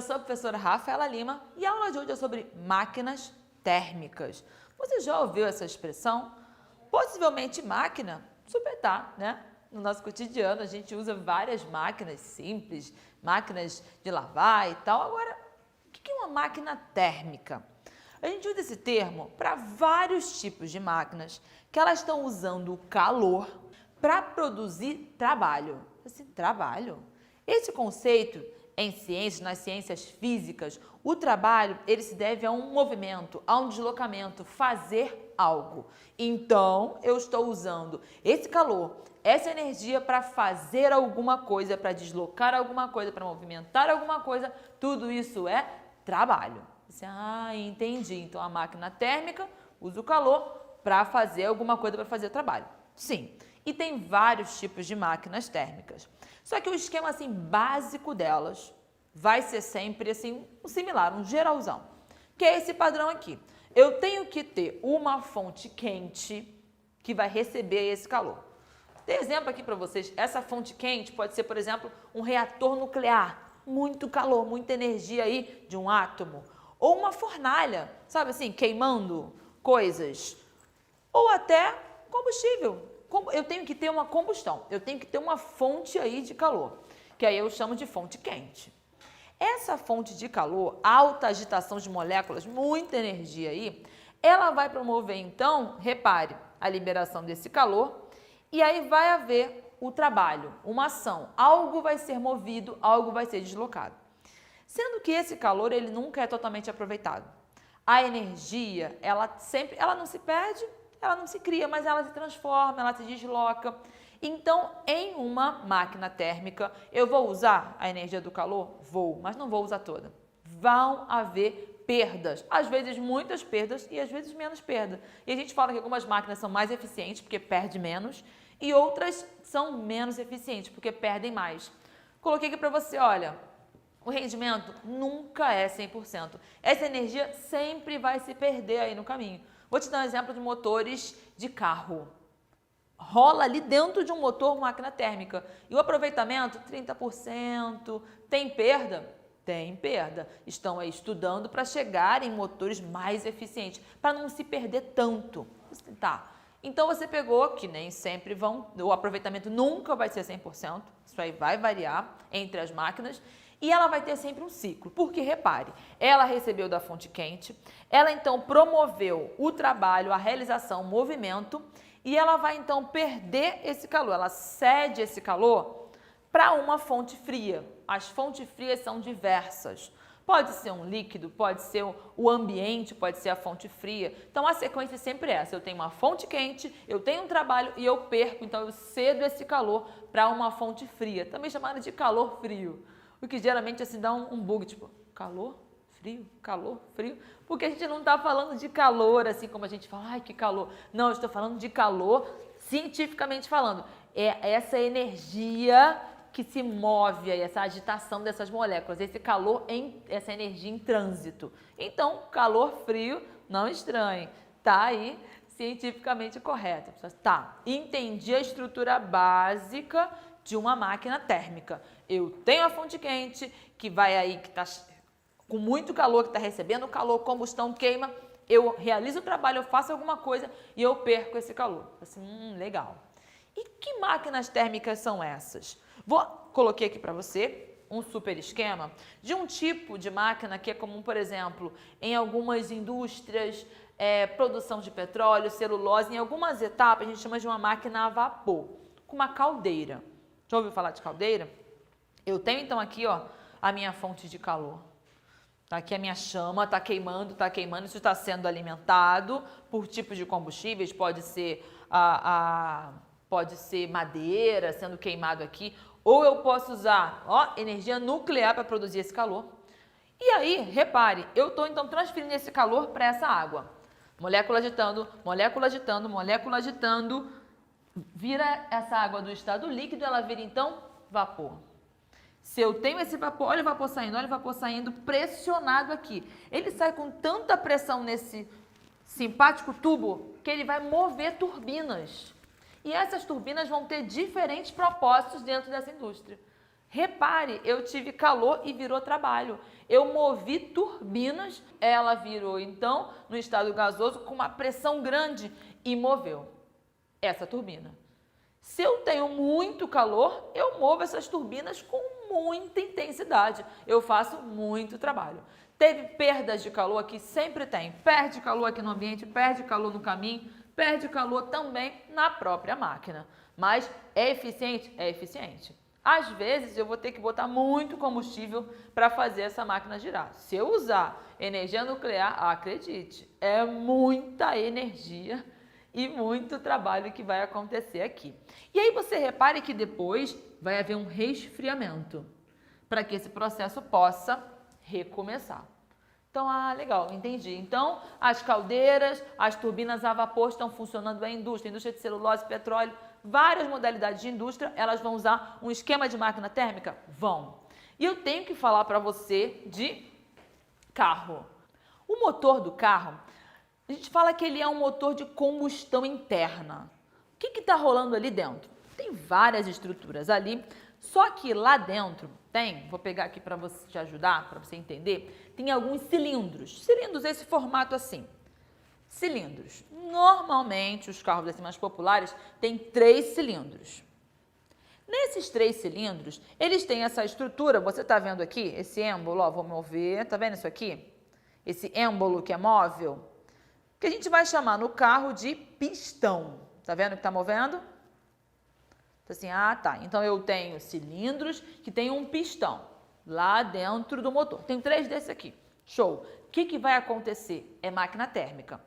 Eu sou a professora Rafaela Lima e a aula de hoje é sobre máquinas térmicas. Você já ouviu essa expressão? Possivelmente máquina, super tá, né? No nosso cotidiano a gente usa várias máquinas simples, máquinas de lavar e tal. Agora, o que é uma máquina térmica? A gente usa esse termo para vários tipos de máquinas que elas estão usando o calor para produzir trabalho. Assim, trabalho? Esse conceito em ciências, nas ciências físicas, o trabalho ele se deve a um movimento, a um deslocamento, fazer algo. Então, eu estou usando esse calor, essa energia para fazer alguma coisa, para deslocar alguma coisa, para movimentar alguma coisa, tudo isso é trabalho. Você, entendi. Então, a máquina térmica usa o calor para fazer alguma coisa, para fazer trabalho. Sim, e tem vários tipos de máquinas térmicas. Só que o esquema assim básico delas vai ser sempre assim um similar, um geralzão, que é esse padrão aqui. Eu tenho que ter uma fonte quente que vai receber esse calor. Tem exemplo aqui para vocês. Essa fonte quente pode ser, por exemplo, um reator nuclear, muito calor, muita energia aí de um átomo, ou uma fornalha, sabe assim, queimando coisas, ou até combustível. Eu tenho que ter uma combustão, eu tenho que ter uma fonte aí de calor, que aí eu chamo de fonte quente. Essa fonte de calor, alta agitação de moléculas, muita energia aí, ela vai promover então, repare, a liberação desse calor e aí vai haver o trabalho, uma ação, algo vai ser movido, algo vai ser deslocado. Sendo que esse calor, ele nunca é totalmente aproveitado. A energia, ela não se perde, ela não se cria, mas ela se transforma, ela se desloca. Então, em uma máquina térmica, eu vou usar a energia do calor? Vou, mas não vou usar toda. Vão haver perdas, às vezes muitas perdas e às vezes menos perda. E a gente fala que algumas máquinas são mais eficientes porque perde menos e outras são menos eficientes porque perdem mais. Coloquei aqui para você, olha, o rendimento nunca é 100%. Essa energia sempre vai se perder aí no caminho. Vou te dar um exemplo de motores de carro. Rola ali dentro de um motor uma máquina térmica. E o aproveitamento, 30%. Tem perda? Tem perda. Estão aí estudando para chegar em motores mais eficientes, para não se perder tanto. Tá. Então você pegou, que nem sempre o aproveitamento nunca vai ser 100%. Isso aí vai variar entre as máquinas. E ela vai ter sempre um ciclo, porque repare, ela recebeu da fonte quente, ela então promoveu o trabalho, a realização, o movimento, e ela vai então perder esse calor, ela cede esse calor para uma fonte fria. As fontes frias são diversas. Pode ser um líquido, pode ser o ambiente, pode ser a fonte fria. Então a sequência é sempre essa, eu tenho uma fonte quente, eu tenho um trabalho e eu perco, então eu cedo esse calor para uma fonte fria, também chamada de calor frio. O que geralmente assim dá um bug, tipo, calor, frio, porque a gente não está falando de calor, assim como a gente fala, ai que calor. Não, eu estou falando de calor, cientificamente falando. É essa energia que se move, aí, essa agitação dessas moléculas, esse calor, essa energia em trânsito. Então, calor, frio, não estranhe, tá aí cientificamente correto. Tá, entendi a estrutura básica de uma máquina térmica. Eu tenho a fonte quente, que vai aí, que está com muito calor, que está recebendo calor, combustão, queima, eu realizo o trabalho, eu faço alguma coisa e eu perco esse calor. Assim, legal. E que máquinas térmicas são essas? Coloquei aqui para você um super esquema de um tipo de máquina que é comum, por exemplo, em algumas indústrias, produção de petróleo, celulose, em algumas etapas a gente chama de uma máquina a vapor, com uma caldeira. Já ouviu falar de caldeira? Eu tenho então aqui, ó, a minha fonte de calor. Tá aqui a minha chama, tá queimando, isso está sendo alimentado por tipos de combustíveis, pode ser pode ser madeira sendo queimado aqui, ou eu posso usar, ó, energia nuclear para produzir esse calor. E aí, repare, eu estou então transferindo esse calor para essa água. Molécula agitando, molécula agitando, molécula agitando. Vira essa água do estado líquido, ela vira então vapor. Se eu tenho esse vapor, olha o vapor saindo pressionado aqui. Ele sai com tanta pressão nesse simpático tubo que ele vai mover turbinas. E essas turbinas vão ter diferentes propósitos dentro dessa indústria. Repare, eu tive calor e virou trabalho. Eu movi turbinas, ela virou então no estado gasoso com uma pressão grande e moveu essa turbina. Se eu tenho muito calor, eu movo essas turbinas com muita intensidade. Eu faço muito trabalho. Teve perdas de calor aqui? Sempre tem. Perde calor aqui no ambiente, perde calor no caminho, perde calor também na própria máquina. Mas é eficiente? É eficiente. Às vezes eu vou ter que botar muito combustível para fazer essa máquina girar. Se eu usar energia nuclear, acredite, é muita energia e muito trabalho que vai acontecer aqui. E aí você repare que depois vai haver um resfriamento para que esse processo possa recomeçar. Então, legal, entendi. Então, as caldeiras, as turbinas a vapor estão funcionando em indústria de celulose, petróleo, várias modalidades de indústria, elas vão usar um esquema de máquina térmica? Vão. E eu tenho que falar para você de carro. O motor do carro, a gente fala que ele é um motor de combustão interna. O que está rolando ali dentro? Tem várias estruturas ali, só que lá dentro tem, vou pegar aqui para você te ajudar, para você entender, tem alguns cilindros. Cilindros esse formato assim. Cilindros. Normalmente, os carros assim mais populares têm 3 cilindros. Nesses 3 cilindros, eles têm essa estrutura, você está vendo aqui, esse êmbolo, ó, vou mover, tá vendo isso aqui? Esse êmbolo que é móvel, que a gente vai chamar no carro de pistão. Tá vendo que está movendo? Assim, tá. Então, eu tenho cilindros que tem um pistão lá dentro do motor. Tem 3 desses aqui. Show. O que vai acontecer? É máquina térmica.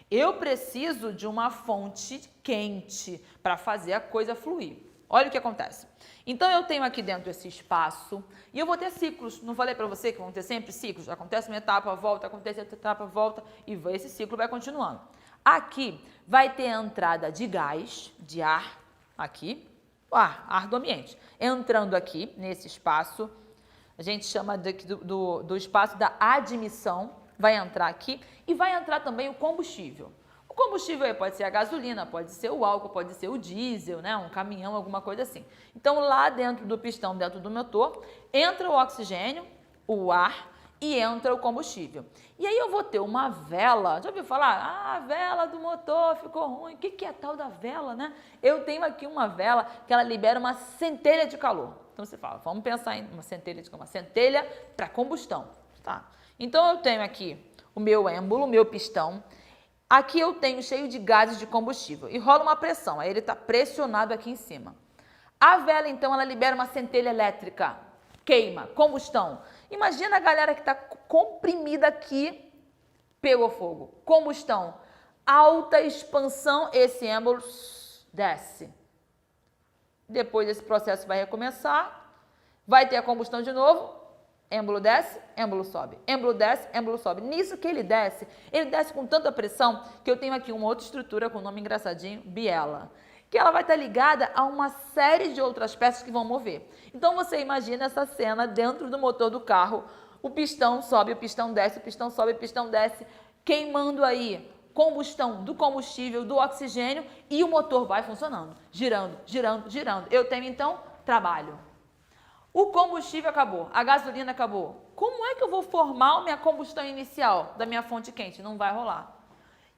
Eu preciso de uma fonte quente para fazer a coisa fluir. Olha o que acontece. Então, eu tenho aqui dentro esse espaço e eu vou ter ciclos. Não falei para você que vão ter sempre ciclos? Acontece uma etapa, volta, acontece outra etapa, volta e esse ciclo vai continuando. Aqui vai ter a entrada de gás, de ar, aqui, ar do ambiente. Entrando aqui nesse espaço, a gente chama do espaço da admissão, vai entrar aqui e vai entrar também o combustível. O combustível aí pode ser a gasolina, pode ser o álcool, pode ser o diesel, né? Um caminhão, alguma coisa assim. Então, lá dentro do pistão, dentro do motor, entra o oxigênio, o ar e entra o combustível. E aí eu vou ter uma vela, já ouviu falar? A vela do motor ficou ruim. O que é a tal da vela, né? Eu tenho aqui uma vela que ela libera uma centelha de calor. Então você fala, vamos pensar em uma centelha para combustão, tá? Então eu tenho aqui o meu êmbolo, o meu pistão. Aqui eu tenho cheio de gases de combustível e rola uma pressão, aí ele está pressionado aqui em cima. A vela, então, ela libera uma centelha elétrica, queima, combustão. Imagina a galera que está comprimida aqui, pegou fogo, combustão, alta expansão, esse êmbolo desce. Depois esse processo vai recomeçar, vai ter a combustão de novo, êmbolo desce, êmbolo sobe, êmbolo desce, êmbolo sobe. Nisso que ele desce com tanta pressão que eu tenho aqui uma outra estrutura com o nome engraçadinho, biela, que ela vai estar ligada a uma série de outras peças que vão mover. Então você imagina essa cena dentro do motor do carro, o pistão sobe, o pistão desce, o pistão sobe, o pistão desce, queimando aí combustão do combustível, do oxigênio e o motor vai funcionando, girando, girando, girando. Eu tenho então trabalho. O combustível acabou, a gasolina acabou. Como é que eu vou formar a minha combustão inicial da minha fonte quente? Não vai rolar.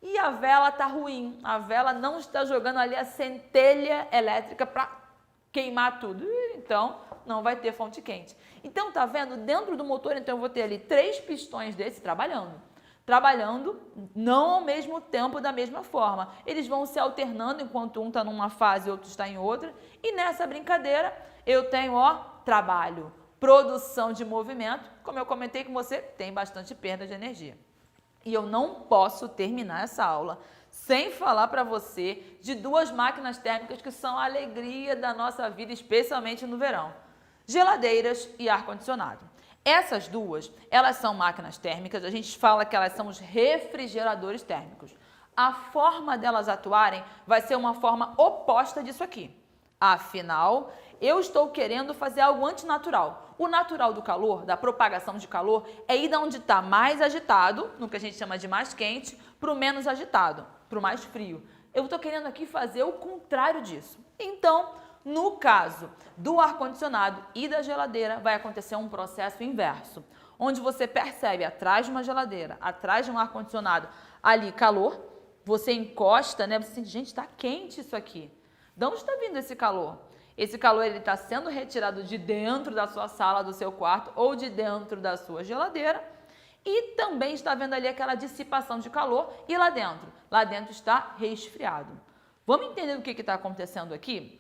E a vela está ruim, a vela não está jogando ali a centelha elétrica para queimar tudo. Então, não vai ter fonte quente. Então, tá vendo? Dentro do motor, então, eu vou ter ali 3 pistões desses trabalhando. Trabalhando não ao mesmo tempo, da mesma forma. Eles vão se alternando enquanto um está numa fase e outro está em outra. E nessa brincadeira, eu tenho, trabalho, produção de movimento. Como eu comentei com você, tem bastante perda de energia. E eu não posso terminar essa aula sem falar para você de 2 máquinas térmicas que são a alegria da nossa vida, especialmente no verão. Geladeiras e ar-condicionado. Essas 2, elas são máquinas térmicas, a gente fala que elas são os refrigeradores térmicos. A forma delas atuarem vai ser uma forma oposta disso aqui. Afinal, eu estou querendo fazer algo antinatural. O natural do calor, da propagação de calor, é ir da onde está mais agitado, no que a gente chama de mais quente, para o menos agitado, para o mais frio. Eu estou querendo aqui fazer o contrário disso. Então, No caso do ar-condicionado e da geladeira, vai acontecer um processo inverso, onde você percebe atrás de uma geladeira, atrás de um ar-condicionado, ali calor, você encosta, né? Você sente, gente, está quente isso aqui. De onde está vindo esse calor? Esse calor está sendo retirado de dentro da sua sala, do seu quarto ou de dentro da sua geladeira e também está vendo ali aquela dissipação de calor e lá dentro está resfriado. Vamos entender o que está acontecendo aqui?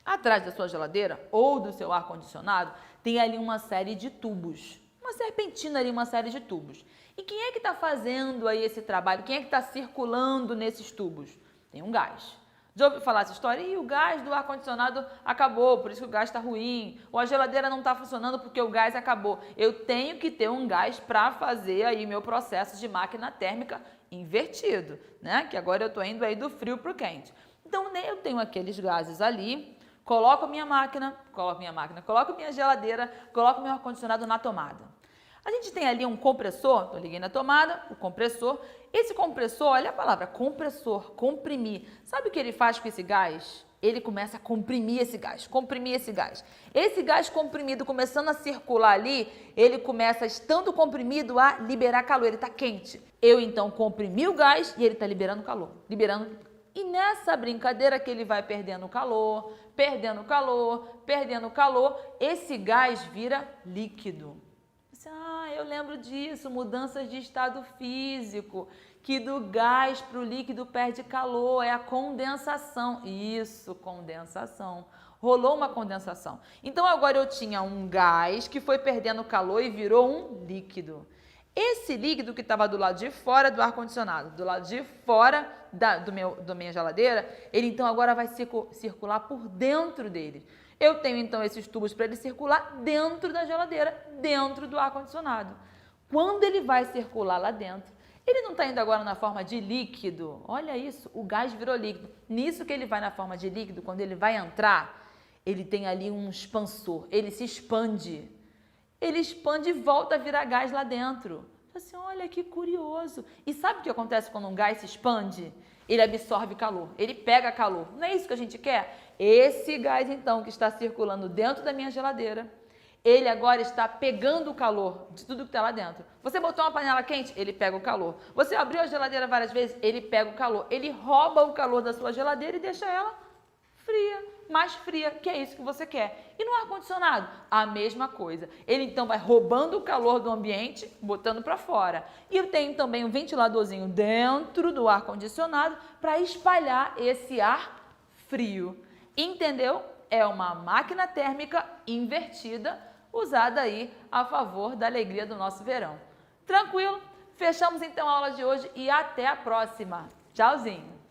Atrás da sua geladeira ou do seu ar-condicionado tem ali uma série de tubos, uma serpentina ali, uma série de tubos. E quem é que está fazendo aí esse trabalho? Quem é que está circulando nesses tubos? Tem um gás. Já ouviu falar essa história? E o gás do ar-condicionado acabou, por isso que o gás está ruim. Ou a geladeira não está funcionando porque o gás acabou. Eu tenho que ter um gás para fazer aí meu processo de máquina térmica invertido, né? Que agora eu estou indo aí do frio para o quente. Então, eu tenho aqueles gases ali, coloco minha máquina, coloco minha geladeira, coloco meu ar-condicionado na tomada. A gente tem ali um compressor, eu liguei na tomada, o compressor. Esse compressor, olha a palavra, compressor, comprimir. Sabe o que ele faz com esse gás? Ele começa a comprimir esse gás, comprimir esse gás. Esse gás comprimido começando a circular ali, ele começa, estando comprimido, a liberar calor, ele está quente. Eu então comprimi o gás e ele está liberando calor, liberando. E nessa brincadeira que ele vai perdendo calor, esse gás vira líquido. Eu lembro disso, mudanças de estado físico, que do gás para o líquido perde calor, é a condensação. Isso, condensação. Rolou uma condensação. Então agora eu tinha um gás que foi perdendo calor e virou um líquido. Esse líquido que estava do lado de fora do ar-condicionado, do lado de fora da minha geladeira, ele então agora vai circular por dentro dele. Eu tenho então esses tubos para ele circular dentro da geladeira, dentro do ar-condicionado. Quando ele vai circular lá dentro, ele não está indo agora na forma de líquido. Olha isso, o gás virou líquido. Nisso que ele vai na forma de líquido, quando ele vai entrar, ele tem ali um expansor, ele se expande. Ele expande e volta a virar gás lá dentro. Assim, olha que curioso. E sabe o que acontece quando um gás se expande? Ele absorve calor, ele pega calor. Não é isso que a gente quer? Esse gás, então, que está circulando dentro da minha geladeira, ele agora está pegando o calor de tudo que está lá dentro. Você botou uma panela quente, ele pega o calor. Você abriu a geladeira várias vezes, ele pega o calor. Ele rouba o calor da sua geladeira e deixa ela fria, mais fria, que é isso que você quer. E no ar-condicionado, a mesma coisa. Ele então vai roubando o calor do ambiente, botando para fora. E eu tenho também um ventiladorzinho dentro do ar-condicionado para espalhar esse ar frio. Entendeu? É uma máquina térmica invertida, usada aí a favor da alegria do nosso verão. Tranquilo? Fechamos então a aula de hoje e até a próxima. Tchauzinho!